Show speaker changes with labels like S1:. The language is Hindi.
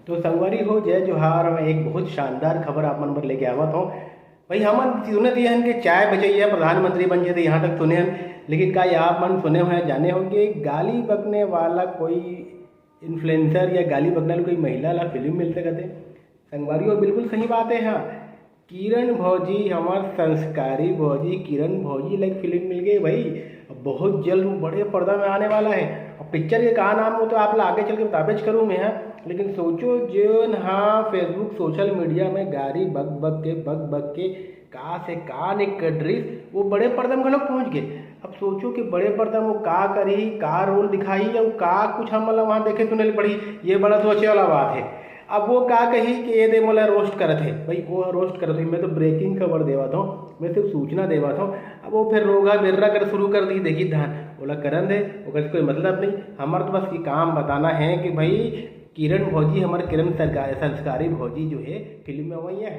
S1: तो संगवारी हो जय जोहार। मैं एक बहुत शानदार खबर आप मन पर लेके आवत हूँ। भाई हमन सुने दिए हन कि चाय बजैया प्रधानमंत्री बन जाते, यहाँ तक सुने हन। लेकिन का ये आप मन सुने हुए जाने होंगे गाली बकने वाला कोई इन्फ्लुएंसर या गाली बकने वाली कोई महिला ला फिल्म मिलते कहते संगवारी हो। बिल्कुल सही बात है। हाँ, किरण भौजी हमार संस्कारी भौजी किरण भौजी लाइक फिल्म मिल गई भाई। अब बहुत जल्द वो बड़े पर्दा में आने वाला है। अब पिक्चर के कहा नाम हो तो आप आगे चल के बताबेज करूँ मैं। हाँ, लेकिन सोचो जो हाँ फेसबुक सोशल मीडिया में गाड़ी बग बग के का से का ने ड्रेस वो बड़े पर्दा में लोग पहुँच गए। अब सोचो कि बड़े पर्दा में वो का करी का रोल दिखाई या का कुछ हम मतलब वहाँ देखे सुने पड़ी। ये बड़ा सोचे वाला बात है। अब वो का कही कि ये दे मोला रोस्ट करत है भाई, वो रोस्ट करत है। मैं तो ब्रेकिंग खबर देवा था, मैं सिर्फ सूचना देवा था। अब वो फिर रोगा बेर्रा कर शुरू कर दी, देखी धान बोला करन दे ओकर कोई मतलब नहीं। हमारा तो बस ये काम बताना है कि भाई किरण भौजी हमारे किरण सरकार संस्कारी भौजी जो है फिल्म में वही है।